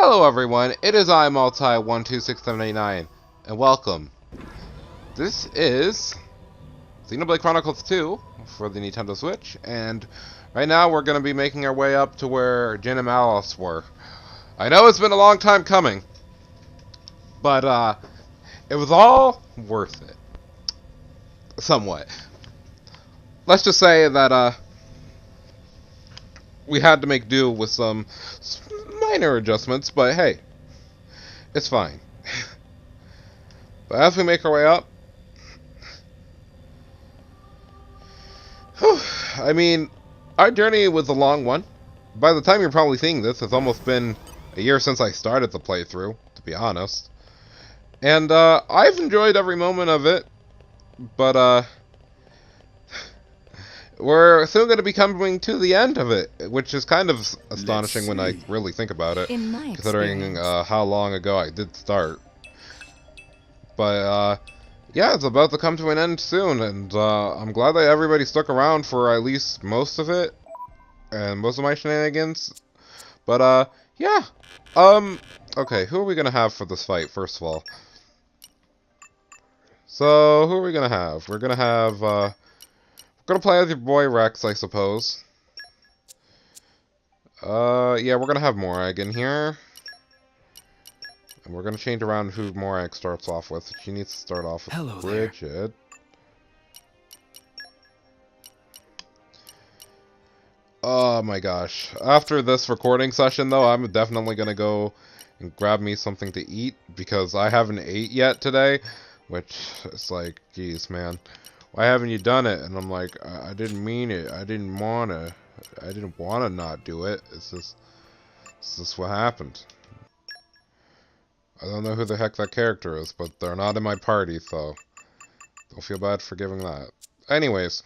Hello everyone, it is I Multi126789, and welcome. This is Xenoblade Chronicles 2 for the Nintendo Switch, and right now we're going to be making our way up to where Jin and Alice were. I know it's been a long time coming, but it was all worth it. Somewhat. Let's just say that we had to make do with some minor adjustments, but hey, it's fine. But as we make our way up, I mean, our journey was a long one. By the time you're probably seeing this, it's almost been a year since I started the playthrough, to be honest. And, I've enjoyed every moment of it, but, we're soon going to be coming to the end of it, which is kind of astonishing when I really think about it, considering, how long ago I did start. But, yeah, it's about to come to an end soon, and I'm glad that everybody stuck around for at least most of it, and most of my shenanigans. But, yeah. Okay, who are we gonna have for this fight, first of all? So, who are we gonna have? We're gonna play as your boy Rex, I suppose. Yeah, we're gonna have Morag in here. And we're gonna change around who Morag starts off with. She needs to start off with Bridget. Oh my gosh. After this recording session, though, I'm definitely gonna go and grab me something to eat, because I haven't ate yet today, which is like, geez, man. Why haven't you done it? And I'm like, I didn't mean it. I didn't wanna not do it. It's just what happened. I don't know who the heck that character is, but they're not in my party, so don't feel bad for giving that. Anyways,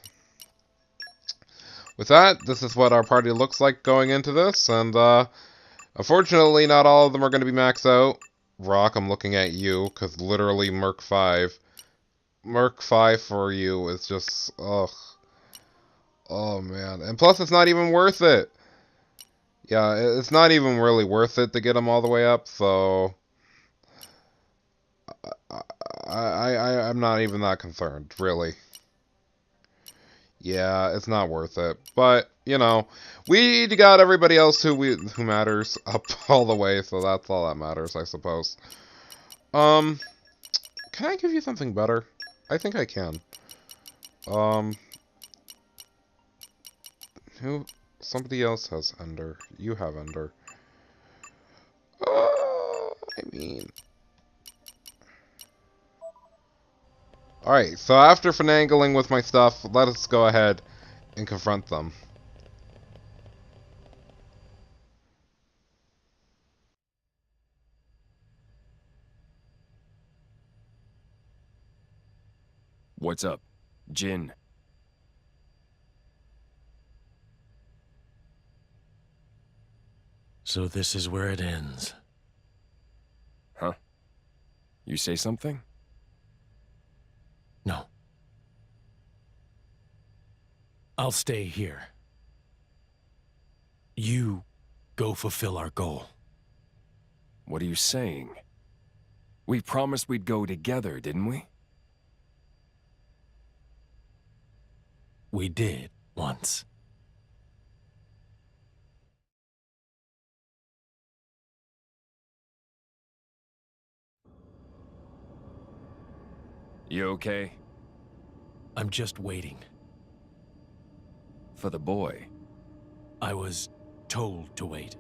with that, this is what our party looks like going into this, and unfortunately not all of them are going to be maxed out. Rock, I'm looking at you, because literally Merc 5 for you is just, ugh. Oh man, and plus it's not even worth it. Yeah, it's not even really worth it to get them all the way up, so I'm not even that concerned, really. Yeah, it's not worth it. But, you know, we got everybody else who matters up all the way, so that's all that matters, I suppose. Can I give you something better? I think I can. Somebody else has Ender. You have Ender. I mean... Alright, so after finagling with my stuff, let us go ahead and confront them. What's up, Jin? So this is where it ends. Huh? You say something? No. I'll stay here. You go fulfill our goal. What are you saying? We promised we'd go together, didn't we? We did, once. You okay? I'm just waiting. For the boy. I was told to wait.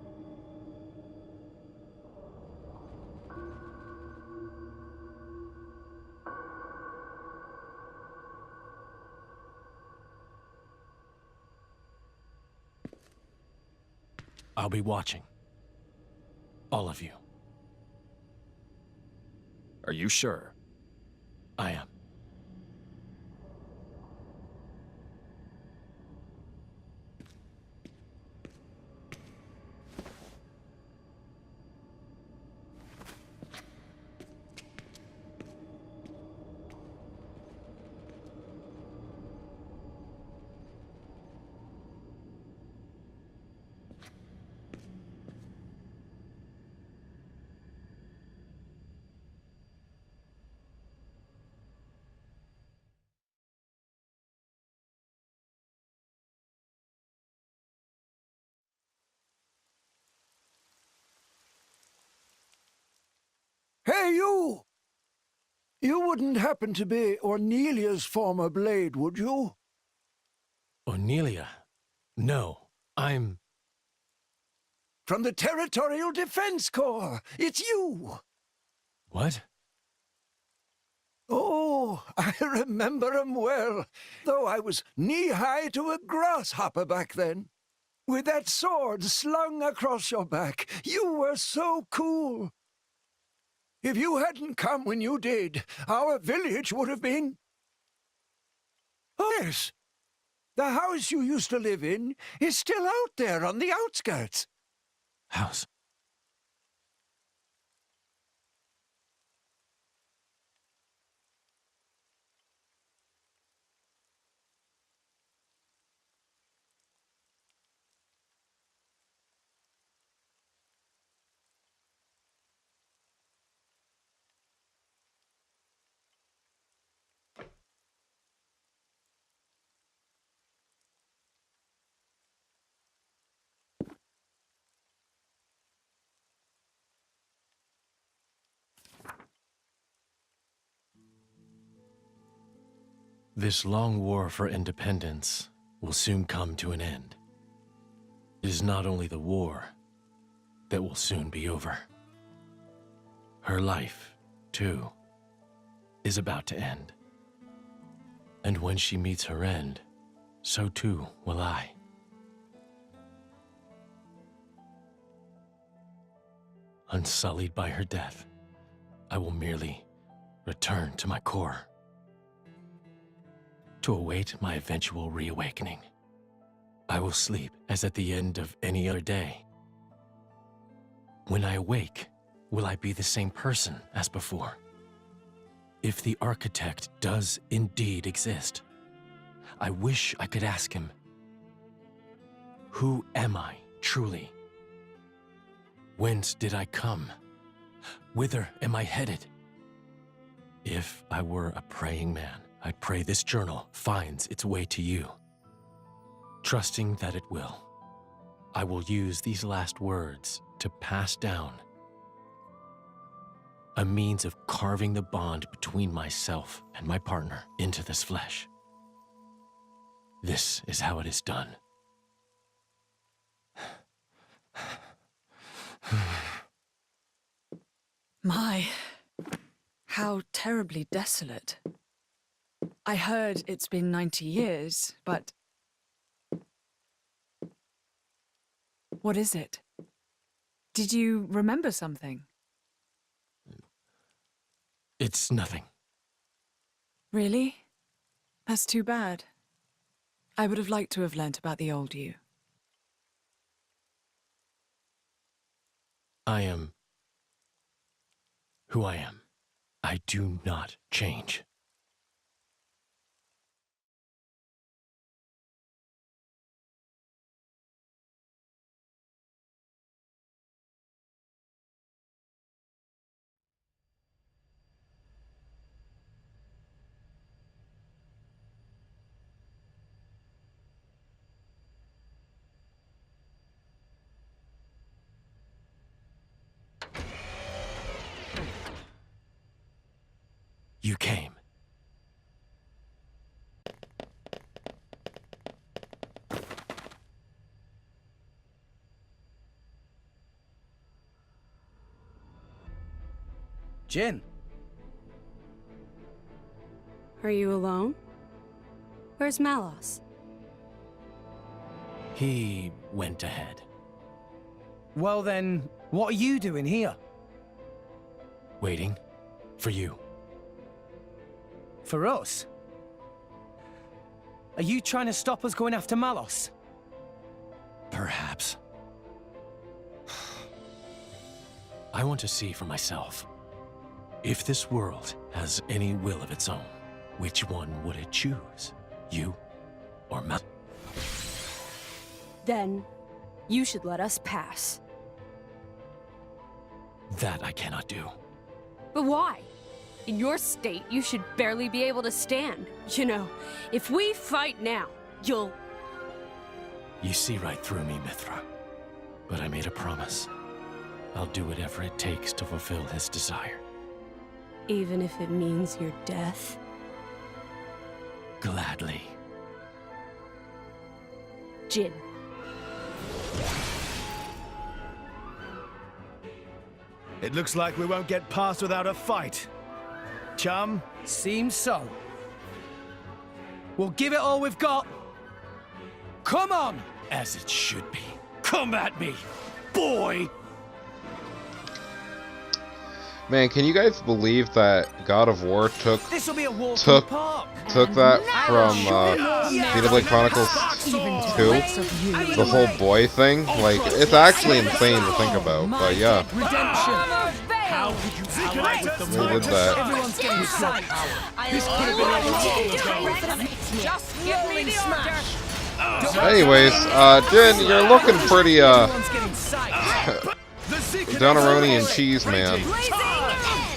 I'll be watching. All of you. Are you sure? I am. you! You wouldn't happen to be Ornelia's former blade, would you? Ornelia? No, I'm... From the Territorial Defense Corps! It's you! What? Oh, I remember 'em well, though I was knee-high to a grasshopper back then. With that sword slung across your back, you were so cool. If you hadn't come when you did, our village would have been... Oh, yes. The house you used to live in is still out there on the outskirts. House? This long war for independence will soon come to an end. It is not only the war that will soon be over. Her life, too, is about to end. And when she meets her end, so too will I. Unsullied by her death, I will merely return to my core, to await my eventual reawakening. I will sleep as at the end of any other day. When I awake, will I be the same person as before? If the architect does indeed exist, I wish I could ask him, who am I truly? Whence did I come? Whither am I headed? If I were a praying man, I pray this journal finds its way to you. Trusting that it will, I will use these last words to pass down a means of carving the bond between myself and my partner into this flesh. This is how it is done. My, how terribly desolate. I heard it's been 90 years, but... What is it? Did you remember something? It's nothing. Really? That's too bad. I would have liked to have learnt about the old you. I am who I am. I do not change. You came. Jin. Are you alone? Where's Malos? He went ahead. Well then, what are you doing here? Waiting for you. For us? Are you trying to stop us going after Malos? Perhaps. I want to see for myself. If this world has any will of its own, which one would it choose? You or Malos? Then, you should let us pass. That I cannot do. But why? In your state, you should barely be able to stand. You know, if we fight now, you'll... You see right through me, Mithra. But I made a promise. I'll do whatever it takes to fulfill his desire. Even if it means your death? Gladly. Jin. It looks like we won't get past without a fight. Chum? Seems so. We'll give it all we've got. Come on! As it should be. Come at me, boy! Man, can you guys believe that God of War took This'll be a walk in the took park. that from Xenoblade Chronicles 2? The whole boy thing? Like, it's actually insane to think about, but yeah. Redemption. How could you ally with the They did that. Everyone's getting sight. This could have been over long ago. Just give me the order! Anyways, Jin, you're looking pretty, Everyone's getting sight. Donaroni and cheese, man.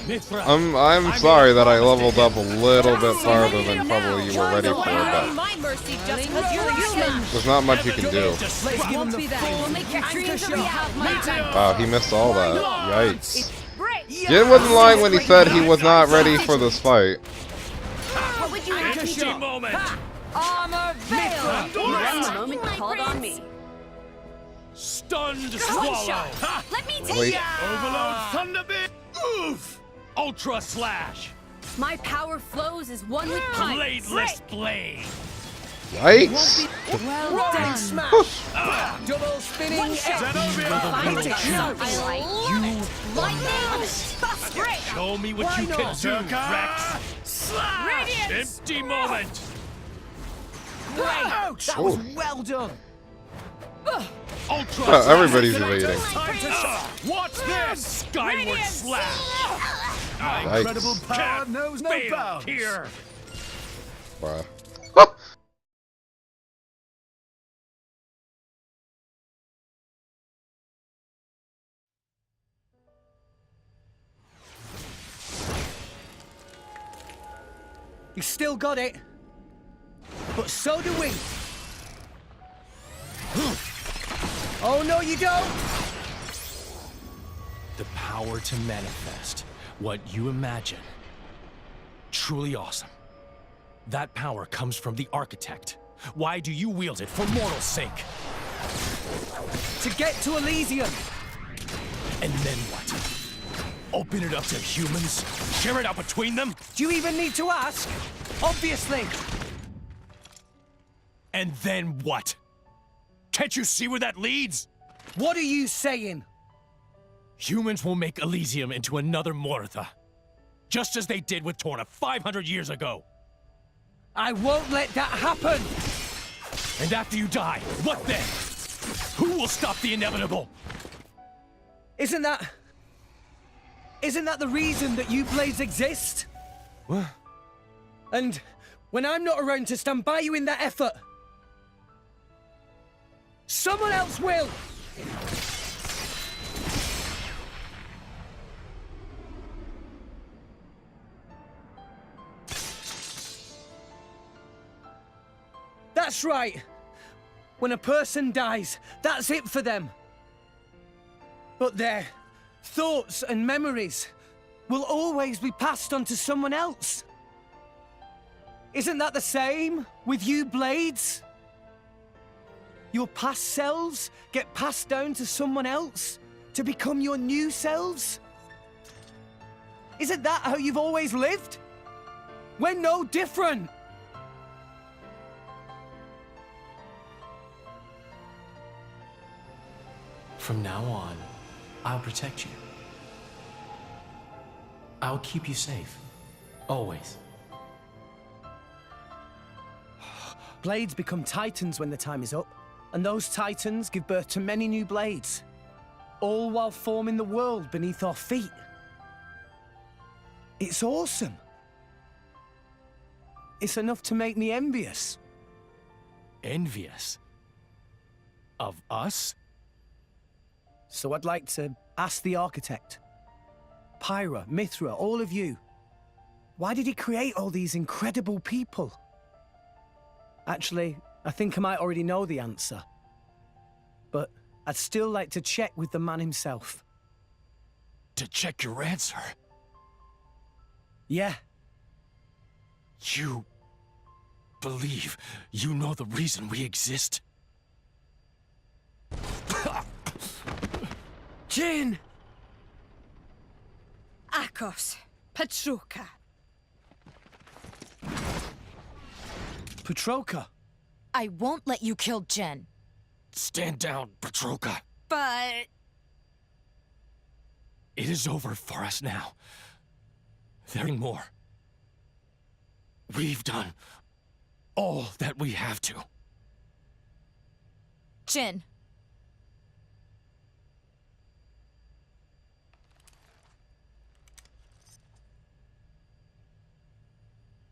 Mithra, I'm sorry that I leveled up a little bit farther than probably you were ready for, but My mercy just because you're human! there's not much you can do. Let's give him the We'll make your dreams a reality. Wow, he missed all that. Yikes. Break! Jin wasn't lying when he said he was not ready for this fight. What would you like to do? empty moment. Armor veil! You ran the moment you called on me. Stunned One swallow. shot! Let me take Wait. ya! Overload thunderbit. Oof. Ultra slash. My power flows as one with time. Bladeless blade. Yikes. well done. Smash. Double spinning One shot! Find it. I like you. Lightning! Break! Show me what you can do, Rex. Slash. Radiance! Empty moment. Ouch! That was well done. Ultra Oh, everybody's evading. Time to watch this. Skyward Radiance! slash. Yikes. Incredible power knows no Fail bounds. here. Wow. You still got it. But so do we. Oh, no, you don't. The power to manifest what you imagine. Truly awesome. That power comes from the architect. Why do you wield it for mortal sake? To get to Elysium. And then what? Open it up to humans? Share it out between them? Do you even need to ask? Obviously. And then what? Can't you see where that leads? What are you saying? Humans will make Elysium into another Moritha. Just as they did with Torna 500 years ago. I won't let that happen. And after you die, what then? Who will stop the inevitable? Isn't that the reason that you blades exist? What? And when I'm not around to stand by you in that effort, someone else will. That's right. When a person dies, that's it for them. But their thoughts and memories will always be passed on to someone else. Isn't that the same with you blades? Your past selves get passed down to someone else to become your new selves? Isn't that how you've always lived? We're no different. From now on, I'll protect you. I'll keep you safe. Always. Blades become titans when the time is up, and those titans give birth to many new blades, all while forming the world beneath our feet. It's awesome. It's enough to make me envious. Envious? Of us? So I'd like to ask the architect, Pyra, Mithra, all of you, why did he create all these incredible people? Actually, I think I might already know the answer. But I'd still like to check with the man himself. To check your answer? Yeah. You believe you know the reason we exist? Jin! Akos, Pachuca. Petroka. I won't let you kill Jen. Stand down, Petroka. But It is over for us now. There ain't more. We've done all that we have to. Jin.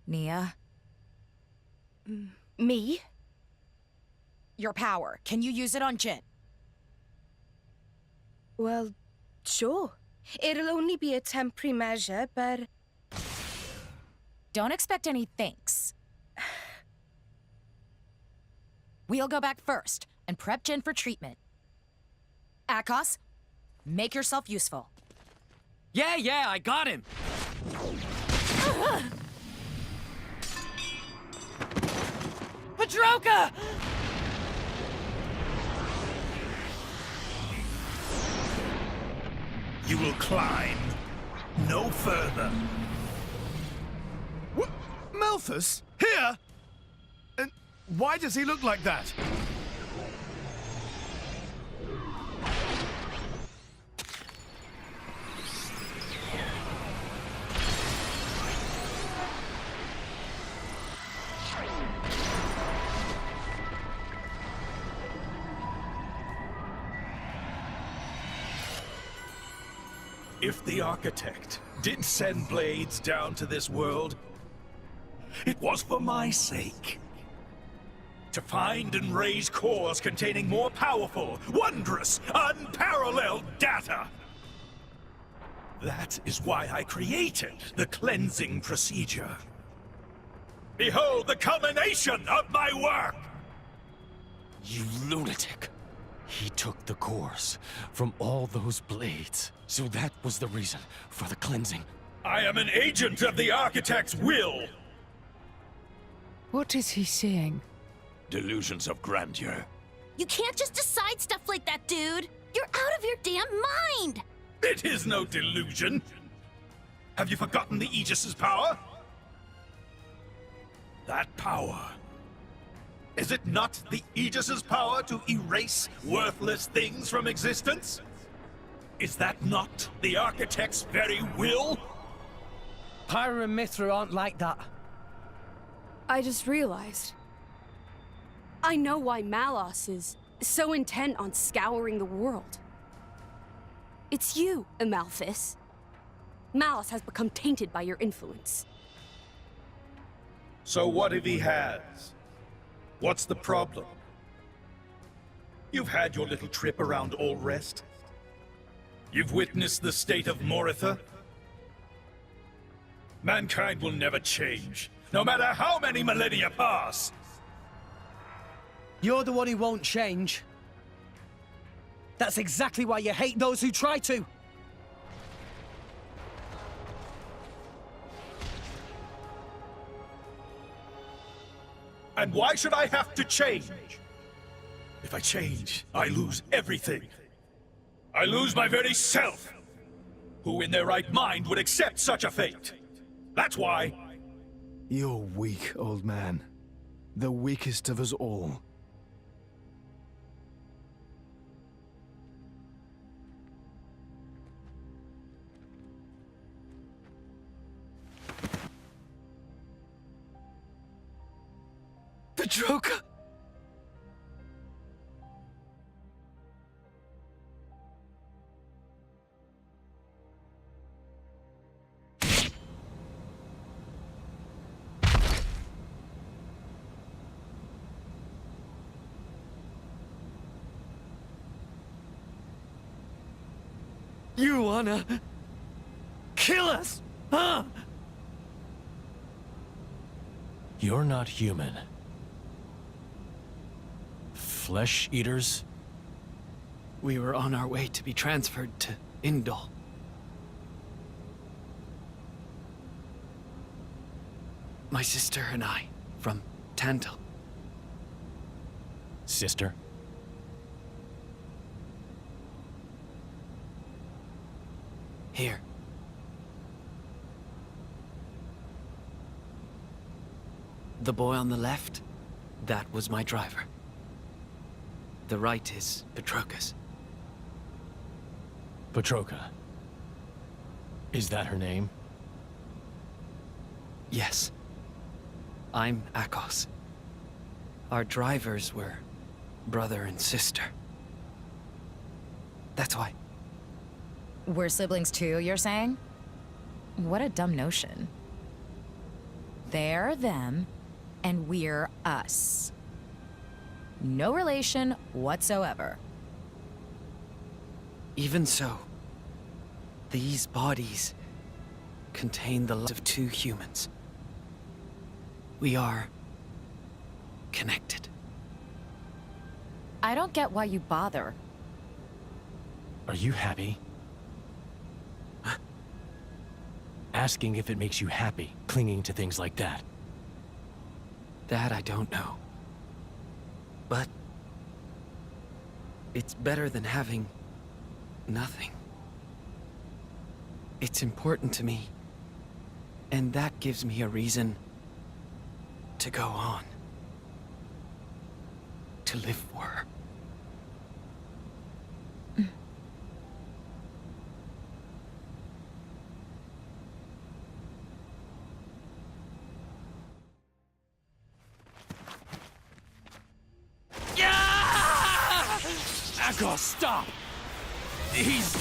Nia, me? your power. Can you use it on Jin? Well, sure. It'll only be a temporary measure, but Don't expect any thanks. We'll go back first and prep Jin for treatment. Akos, make yourself useful. Yeah, I got him. Petroka! You will climb no further. What? Malthus? Here? And why does he look like that? If the Architect did send blades down to this world, it was for my sake. To find and raise cores containing more powerful, wondrous, unparalleled data. That is why I created the cleansing procedure. Behold the culmination of my work! You lunatic. He took the cores from all those blades. So that was the reason for the cleansing. I am an agent of the Architect's will! What is he seeing? Delusions of grandeur. You can't just decide stuff like that, dude! You're out of your damn mind! It is no delusion! Have you forgotten the Aegis's power? That power. Is it not the Aegis's power to erase worthless things from existence? Is that not the Architect's very will? Pyra and Mithra aren't like that. I just realized. I know why Malos is so intent on scouring the world. It's you, Amalthus. Malos has become tainted by your influence. So what if he has? What's the problem? You've had your little trip around Allrest. You've witnessed the state of Moritha. Mankind will never change, no matter how many millennia pass. You're the one who won't change. That's exactly why you hate those who try to. And why should I have to change? If I change, I lose everything. I lose my very self. Who in their right mind would accept such a fate? That's why. You're weak, old man. The weakest of us all. Petroka! You wanna kill us, huh? You're not human. Flesh eaters? We were on our way to be transferred to Indol. My sister and I, from Tantal. Sister? Here. The boy on the left, that was my driver. The right is Petrokas. Petroka. Is that her name? Yes. I'm Akos. Our drivers were brother and sister. That's why. We're siblings too, you're saying? What a dumb notion. They're them, and we're us. No relation whatsoever. Even so, these bodies contain the lives of two humans. We are connected. I don't get why you bother. Are you happy? Asking if it makes you happy, clinging to things like that. That I don't know. But it's better than having nothing. It's important to me, and that gives me a reason to go on. To live for her. Akos, stop! He's...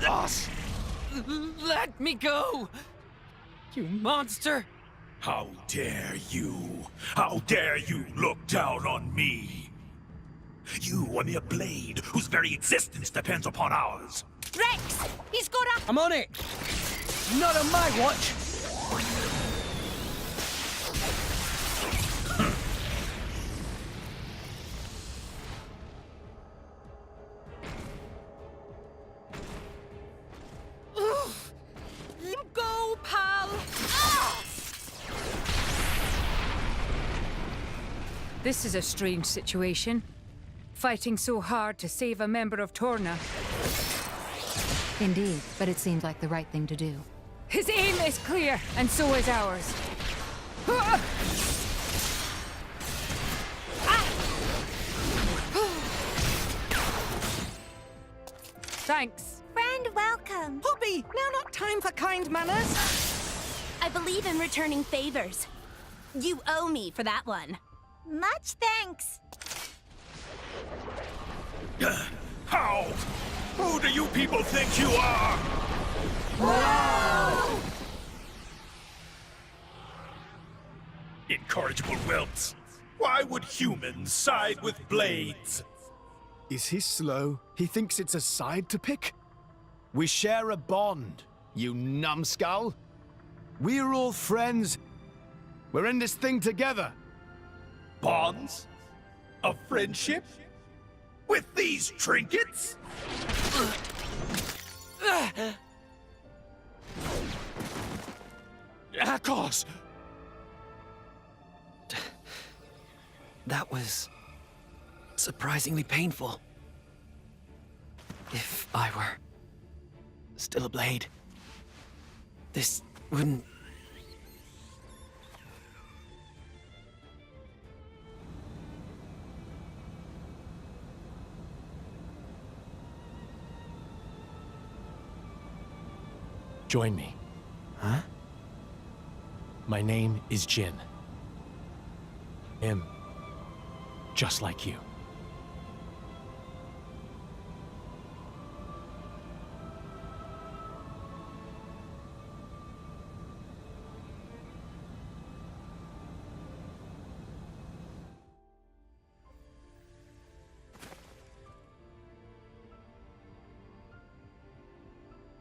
Boss! Let me go! You monster! How dare you? How dare you look down on me? You are mere blade whose very existence depends upon ours. Rex! He's got a... I'm on it! Not on my watch! Go, pal! This is a strange situation. Fighting so hard to save a member of Torna. Indeed, but it seems like the right thing to do. His aim is clear, and so is ours. Thanks. Friend, welcome. Hobby, now not time for kind manners. I believe in returning favors. You owe me for that one. Much thanks. How? Who do you people think you are? Whoa! Incorrigible whelps. Why would humans side with blades? Is he slow? He thinks it's a side to pick? We share a bond, you numbskull. We're all friends. We're in this thing together. Bonds? Of friendship? With these trinkets? Akos! That was surprisingly painful. If I were still a blade, this wouldn't... Join me. Huh? My name is Jin. Him. Just like you.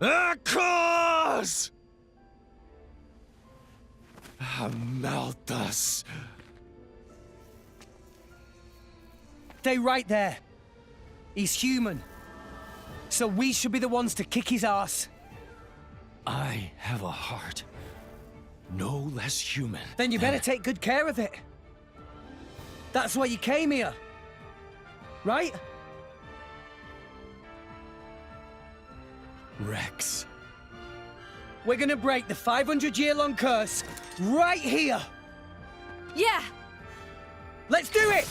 Akos! Malthus. Stay right there. He's human. So we should be the ones to kick his ass. I have a heart no less human. Then you better take good care of it. That's why you came here. Right? Rex. We're gonna break the 500-year-long curse right here. Yeah. Let's do it!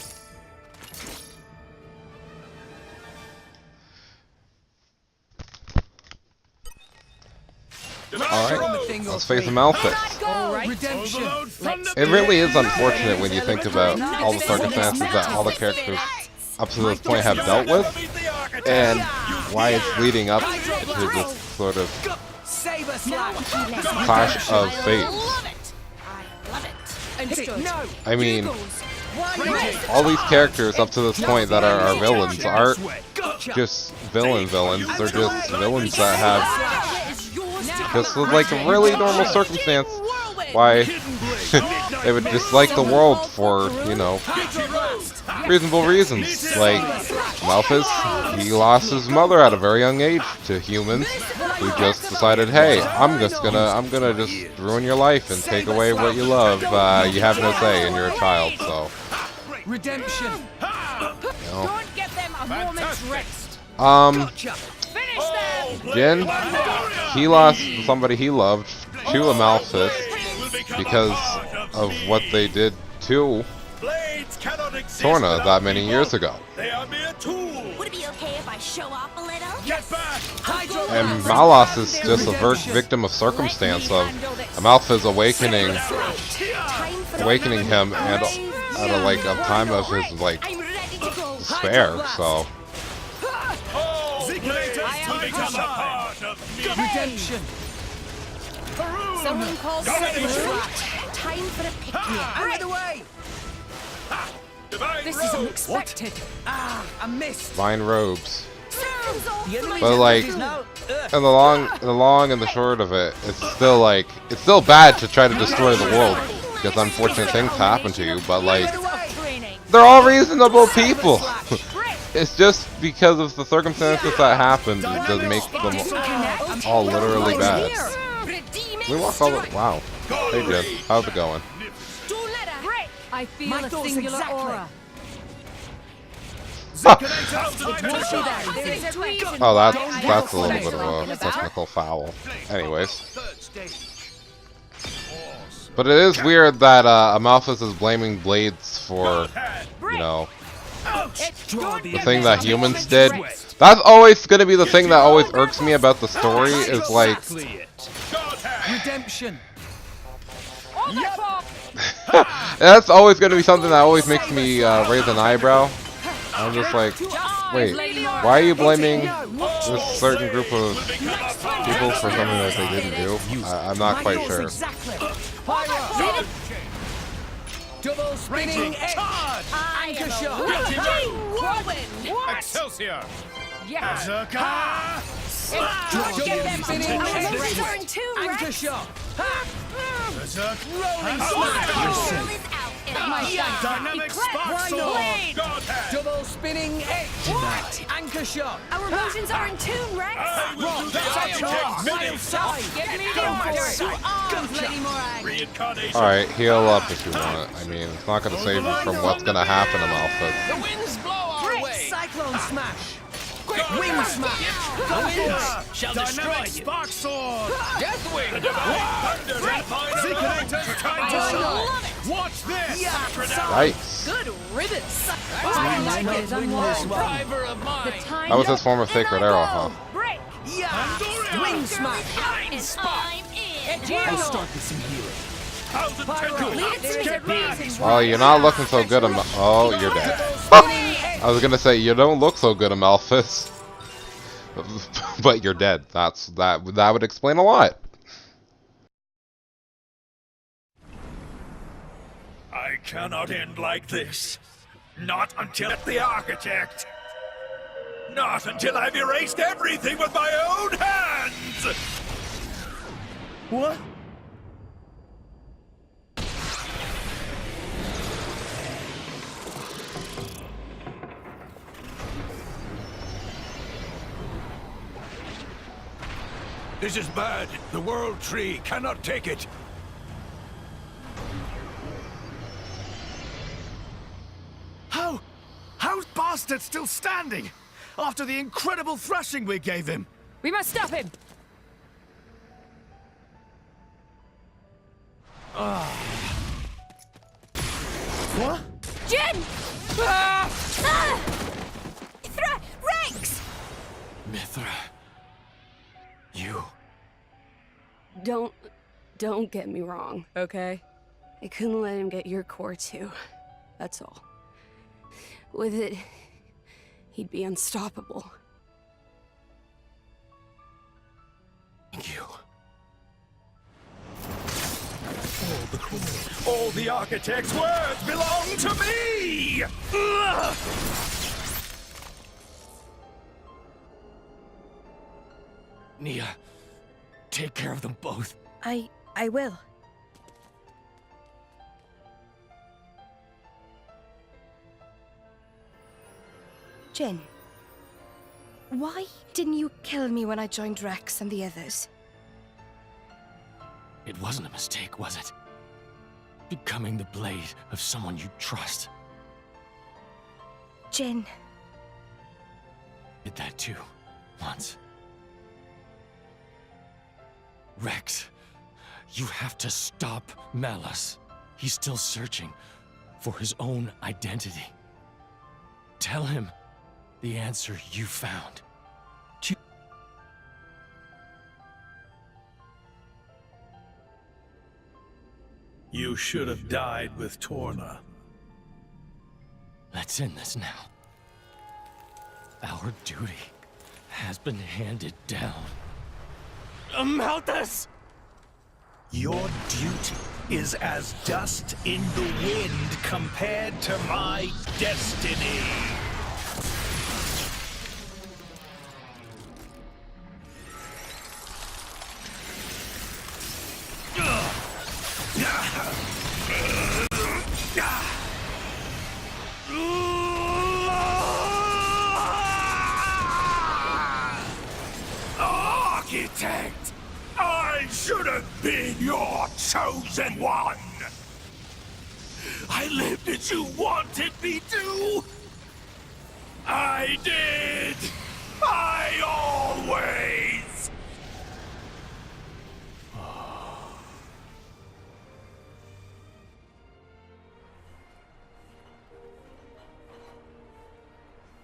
Alright, let's face Malphite. Redemption. It really is unfortunate when you think about all the circumstances that all the characters up to this point have dealt with, and why it's leading up to this sort of clash of fates. I mean, all these characters up to this point that are villains aren't just villains. They're just villains that have just like a really normal circumstance why they would dislike the world for, you know, reasonable reasons. Like Malphite, he lost his mother at a very young age to humans who just decided, hey, I'm gonna just ruin your life and take away what you love. You have no say, and you're a child, so. Redemption. You know. Don't give them a moment's rest. Jin, he lost somebody he loved to a Malphite because of what they did to Torna that many years ago. Would it be okay if I show off a little? Get back! And Malos is just a victim of circumstance of Malphite's awakening him, and at a time of his despair. So. Redemption. Someone calls time for a picnic. Out of the way! This is unexpected. Ah, I missed. Vine robes. But like, in the long and the short of it, it's still bad to try to destroy the world because unfortunate things happen to you. But like, they're all reasonable people. It's just because of the circumstances that happened it does make them all literally bad. We walk all the wow. Hey Jen, how's it going? I feel a singular aura. Oh, that's a little bit of a technical foul. Anyways. But it is weird that Amalphite is blaming Blades for, you know, the thing that humans did. That's always going to be the thing that always irks me about the story is like... Redemption. That's always going to be something that always makes me raise an eyebrow. I'm just like, wait, why are you blaming this certain group of people for something that they didn't do? I'm not quite sure. Double spinning anchor shot. Excelsior. Yeah. Double spinning anchor shot. Rolling smash. Dynamic spark sword. Double spinning anchor shot. Our emotions are in tune, Rex. Alright, heal up if you want. I mean, it's not going to save you from what's going to happen to Malphite. The winds blow our way. Cyclone smash. Wind smash. Shall destroy you. Spark sword. Deathwing. Watch this. Yikes. Good riddance. Driver of mine. That was his form of Sacred Arrow, huh? Wind smash. I'll start with some healing. Oh, you're not looking so good, oh, you're dead. I was gonna say, you don't look so good, Amalphite. But you're dead. That would explain a lot. I cannot end like this. Not until the architect. Not until I've erased everything with my own hands! What? This is bad. The World Tree cannot take it. How's Bastard still standing? After the incredible thrashing we gave him? We must stop him! What? Jin! Rex! Mithra. You. Don't get me wrong, okay? I couldn't let him get your core too. That's all. With it, he'd be unstoppable. Thank you. All the architect's words belong to me! Nia, take care of them both. I will. Jin, why didn't you kill me when I joined Rex and the others? It wasn't a mistake, was it? Becoming the blade of someone you trust. Jin. Did that too, once. Rex, you have to stop Malus. He's still searching for his own identity. Tell him the answer you found. You should have died with Torna. Let's end this now. Our duty has been handed down. Malthus! Your duty is as dust in the wind compared to my destiny. Architect! I should have been your chosen one! I lived as you wanted me to! I did! I always!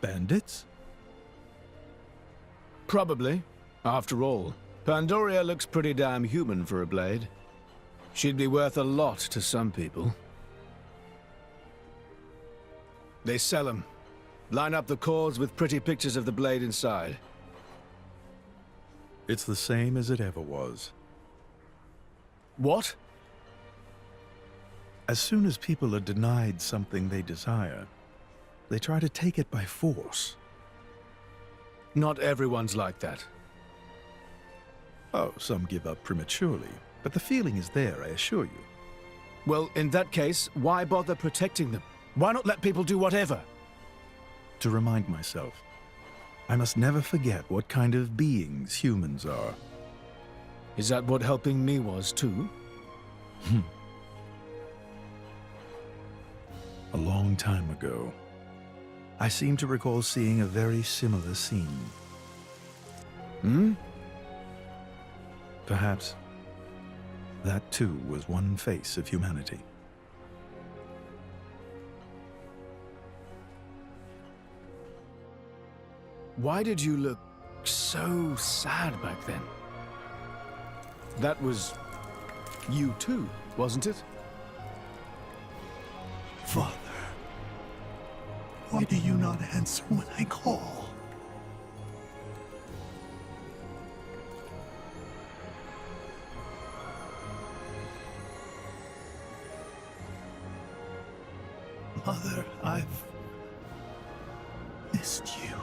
Bandits? Probably. After all, Pandoria looks pretty damn human for a blade. She'd be worth a lot to some people. They sell them. Line up the cores with pretty pictures of the blade inside. It's the same as it ever was. What? As soon as people are denied something they desire, they try to take it by force. Not everyone's like that. Oh, some give up prematurely, but the feeling is there, I assure you. Well, in that case, why bother protecting them? Why not let people do whatever? To remind myself, I must never forget what kind of beings humans are. Is that what helping me was, too? A long time ago, I seem to recall seeing a very similar scene. Perhaps that too was one face of humanity. Why did you look so sad back then? That was you too, wasn't it? Father, why do you not answer when I call? Mother, I've missed you.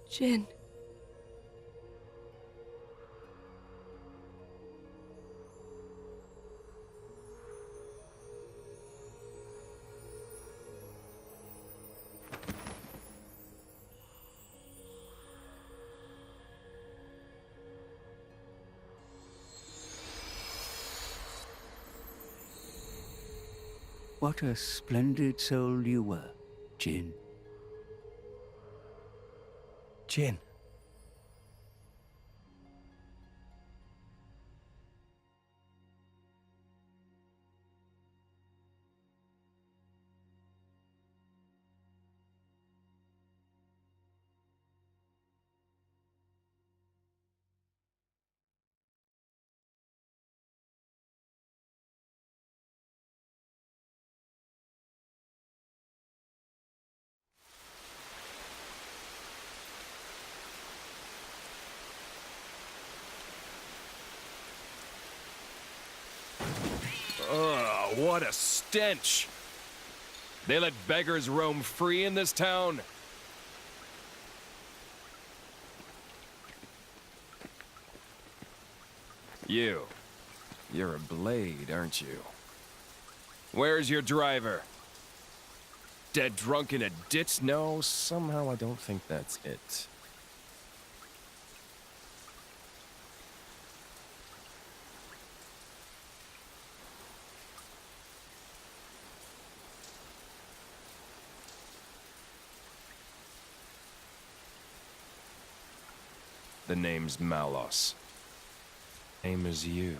Jin. What a splendid soul you were, Jin. Jin. Ugh, what a stench! They let beggars roam free in this town? You're a blade, aren't you? Where's your driver? Dead drunk in a ditch? No, somehow I don't think that's it. The name's Malos. Same as you.